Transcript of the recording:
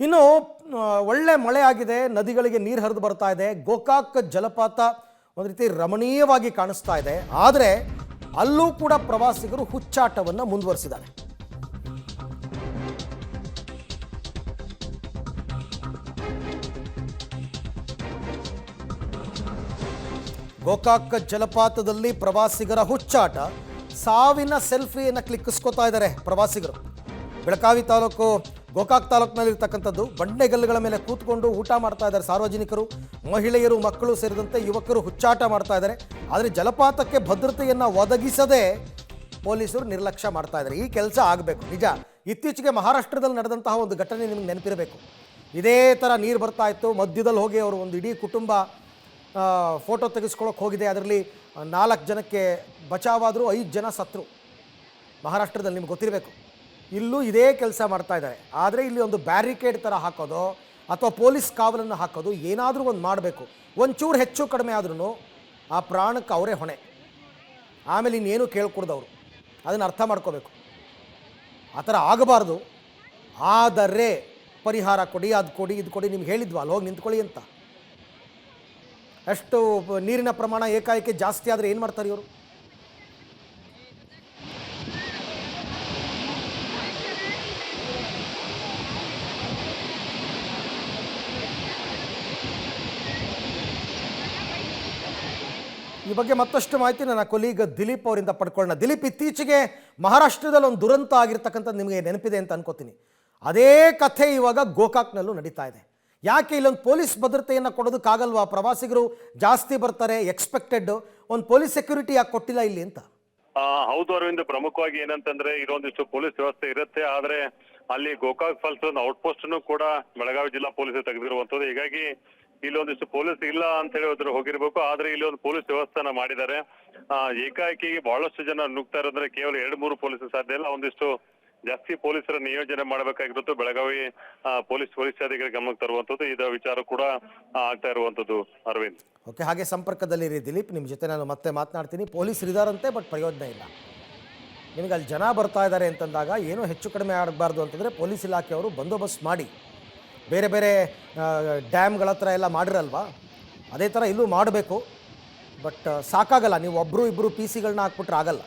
ಇನ್ನು ಒಳ್ಳೆ ಮಳೆ ಆಗಿದೆ, ನದಿಗಳಿಗೆ ನೀರು ಹರಿದು ಬರ್ತಾ ಇದೆ. ಗೋಕಾಕ್ ಜಲಪಾತ ಒಂದು ರೀತಿ ರಮಣೀಯವಾಗಿ ಕಾಣಿಸ್ತಾ ಇದೆ. ಆದರೆ ಅಲ್ಲೂ ಕೂಡ ಪ್ರವಾಸಿಗರು ಹುಚ್ಚಾಟವನ್ನು ಮುಂದುವರಿಸಿದ್ದಾರೆ. ಗೋಕಾಕ್ ಜಲಪಾತದಲ್ಲಿ ಪ್ರವಾಸಿಗರ ಹುಚ್ಚಾಟ, ಸಾವಿನ ಸೆಲ್ಫಿಯನ್ನು ಕ್ಲಿಕ್ಕಿಸ್ಕೋತಾ ಇದ್ದಾರೆ ಪ್ರವಾಸಿಗರು. ಬೆಳಗಾವಿ ತಾಲೂಕು ಗೋಕಾಕ್ ತಾಲೂಕಿನಲ್ಲಿರ್ತಕ್ಕಂಥದ್ದು. ಬಂಡೆಗಲ್ಲುಗಳ ಮೇಲೆ ಕೂತ್ಕೊಂಡು ಊಟ ಮಾಡ್ತಾ ಇದ್ದಾರೆ ಸಾರ್ವಜನಿಕರು, ಮಹಿಳೆಯರು, ಮಕ್ಕಳು ಸೇರಿದಂತೆ ಯುವಕರು ಹುಚ್ಚಾಟ ಮಾಡ್ತಾ ಇದ್ದಾರೆ. ಆದರೆ ಜಲಪಾತಕ್ಕೆ ಭದ್ರತೆಯನ್ನು ಒದಗಿಸದೆ ಪೊಲೀಸರು ನಿರ್ಲಕ್ಷ್ಯ ಮಾಡ್ತಾ ಇದ್ದಾರೆ. ಈ ಕೆಲಸ ಆಗಬೇಕು ನಿಜ. ಇತ್ತೀಚೆಗೆ ಮಹಾರಾಷ್ಟ್ರದಲ್ಲಿ ನಡೆದಂತಹ ಒಂದು ಘಟನೆ ನಿಮಗೆ ನೆನಪಿರಬೇಕು. ಇದೇ ಥರ ನೀರು ಬರ್ತಾ ಇತ್ತು, ಮಧ್ಯದಲ್ಲಿ ಹೋಗಿ ಅವರು ಒಂದು ಇಡೀ ಕುಟುಂಬ ಫೋಟೋ ತೆಗೆಸ್ಕೊಳ್ಳೋಕೆ ಹೋಗಿದೆ. ಅದರಲ್ಲಿ 4 ಜನಕ್ಕೆ ಬಚಾವಾದರೂ 5 ಜನ ಸತ್ತರು. ಮಹಾರಾಷ್ಟ್ರದಲ್ಲಿ ನಿಮ್ಗೆ ಗೊತ್ತಿರಬೇಕು. ಇಲ್ಲೂ ಇದೇ ಕೆಲಸ ಮಾಡ್ತಾ ಇದ್ದಾರೆ. ಆದರೆ ಇಲ್ಲಿ ಒಂದು ಬ್ಯಾರಿಕೇಡ್ ಥರ ಹಾಕೋದು ಅಥವಾ ಪೊಲೀಸ್ ಕಾವಲನ್ನು ಹಾಕೋದು ಏನಾದರೂ ಒಂದು ಮಾಡಬೇಕು. ಒಂಚೂರು ಹೆಚ್ಚು ಕಡಿಮೆ ಆದ್ರೂ ಆ ಪ್ರಾಣಕ್ಕೆ ಅವರೇ ಹೊಣೆ. ಆಮೇಲೆ ಇನ್ನೇನು ಕೇಳ್ಕೊಡ್ದವರು, ಅದನ್ನು ಅರ್ಥ ಮಾಡ್ಕೋಬೇಕು. ಆ ಥರ ಆಗಬಾರ್ದು. ಆದರೆ ಪರಿಹಾರ ಕೊಡಿ, ಅದು ಕೊಡಿ, ಇದು ಕೊಡಿ. ನಿಮ್ಗೆ ಹೇಳಿದ್ವಾ ಅಲ್ಲಿ ಹೋಗಿ ನಿಂತ್ಕೊಳ್ಳಿ ಅಂತ. ಅಷ್ಟು ನೀರಿನ ಪ್ರಮಾಣ ಏಕಾಏಕಿ ಜಾಸ್ತಿ ಆದರೆ ಏನು ಮಾಡ್ತಾರೆ ಇವರು? ಈ ಬಗ್ಗೆ ಮತ್ತಷ್ಟು ಮಾಹಿತಿ ನನ್ನ ಕೊಲೀಗ್ ದಿಲೀಪ್ ಅವರಿಂದ ಪಡ್ಕೊಳ್ಳೋಣ. ದಿಲೀಪ್, ಇತ್ತೀಚೆಗೆ ಮಹಾರಾಷ್ಟ್ರದಲ್ಲಿ ಒಂದು ದುರಂತ ಆಗಿರ್ತಕ್ಕಂಥದ್ದು ನಿಮಗೆ ನೆನಪಿದೆ ಅಂತ ಅನ್ಕೋತೀನಿ. ಅದೇ ಕಥೆ ಇವಾಗ ಗೋಕಾಕ್ನಲ್ಲೂ ನಡೀತಾ ಇದೆ. ಯಾಕೆ ಇಲ್ಲೊಂದು ಪೊಲೀಸ್ ಭದ್ರತೆಯನ್ನು ಕೊಡೋದಕ್ಕಾಗಲ್ವಾ? ಪ್ರವಾಸಿಗರು ಜಾಸ್ತಿ ಬರ್ತಾರೆ, ಎಕ್ಸ್ಪೆಕ್ಟೆಡ್. ಒಂದು ಪೊಲೀಸ್ ಸೆಕ್ಯೂರಿಟಿ ಯಾಕೆ ಕೊಟ್ಟಿಲ್ಲ ಇಲ್ಲಿ ಅಂತ? ಹೌದು ಅರವಿಂದ್, ಪ್ರಮುಖವಾಗಿ ಏನಂತಂದ್ರೆ ಇಲ್ಲೊಂದಿಷ್ಟು ಪೊಲೀಸ್ ವ್ಯವಸ್ಥೆ ಇರುತ್ತೆ. ಆದ್ರೆ ಅಲ್ಲಿ ಗೋಕಾಕ್ ಫಾಲ್ಸ್ ಔಟ್ ಪೋಸ್ಟ್ ಕೂಡ ಬೆಳಗಾವಿ ಜಿಲ್ಲಾ ಪೊಲೀಸ್ ತೆಗೆದಿರುವಂತದ್ದು. ಹೀಗಾಗಿ ಇಲ್ಲೊಂದಿಷ್ಟು ಪೊಲೀಸ್ ಇಲ್ಲ ಅಂತ ಹೇಳಿ ಹೋಗಿರ್ಬೇಕು. ಆದ್ರೆ ಇಲ್ಲಿ ಒಂದು ಪೊಲೀಸ್ ವ್ಯವಸ್ಥೆನ ಮಾಡಿದ್ದಾರೆ. ಏಕಾಏಕಿ ಬಹಳಷ್ಟು ಜನ ನುಗ್ತಾ ಇರೋದ್ರೆ ಕೇವಲ 2-3 ಪೊಲೀಸ್ ಸಾಧ್ಯ ಇಲ್ಲ. ಒಂದಿಷ್ಟು ಜಾಸ್ತಿ ಪೊಲೀಸರ ನಿಯೋಜನೆ ಮಾಡಬೇಕಾಗಿರುತ್ತೆ. ಬೆಳಗಾವಿ ಪೊಲೀಸ್ ವರಿಷ್ಠಾಧಿಕಾರಿ ಗಮನಕ್ಕೆ ತರುವಂತದ್ದು ಇದ ವಿಚಾರ ಕೂಡ ಆಗ್ತಾ ಇರುವಂತದ್ದು ಅರವಿಂದ್. ಓಕೆ, ಹಾಗೆ ಸಂಪರ್ಕದಲ್ಲಿರಿ ದಿಲೀಪ್. ನಿಮ್ಮ ಜೊತೆ ನಾನು ಮತ್ತೆ ಮಾತನಾಡ್ತೀನಿ. ಪೊಲೀಸರು ಇದಾರಂತೆ, ಬಟ್ ಪ್ರಯೋಜನ ಇಲ್ಲ. ನಿಮಗೆ ಅಲ್ಲಿ ಜನ ಬರ್ತಾ ಇದ್ದಾರೆ ಅಂತಂದಾಗ ಏನೂ ಹೆಚ್ಚು ಕಡಿಮೆ ಆಗಬಾರ್ದು ಅಂತಂದರೆ ಪೊಲೀಸ್ ಇಲಾಖೆಯವರು ಬಂದೋಬಸ್ತ್ ಮಾಡಿ, ಬೇರೆ ಬೇರೆ ಡ್ಯಾಮ್ಗಳ ಹತ್ರ ಎಲ್ಲ ಮಾಡಿರಲ್ವಾ, ಅದೇ ಥರ ಇಲ್ಲೂ ಮಾಡಬೇಕು. ಬಟ್ ಸಾಕಾಗಲ್ಲ, ನೀವು ಒಬ್ಬರು ಇಬ್ಬರು ಪಿ ಸಿಗಳನ್ನ ಹಾಕ್ಬಿಟ್ರೆ ಆಗಲ್ಲ.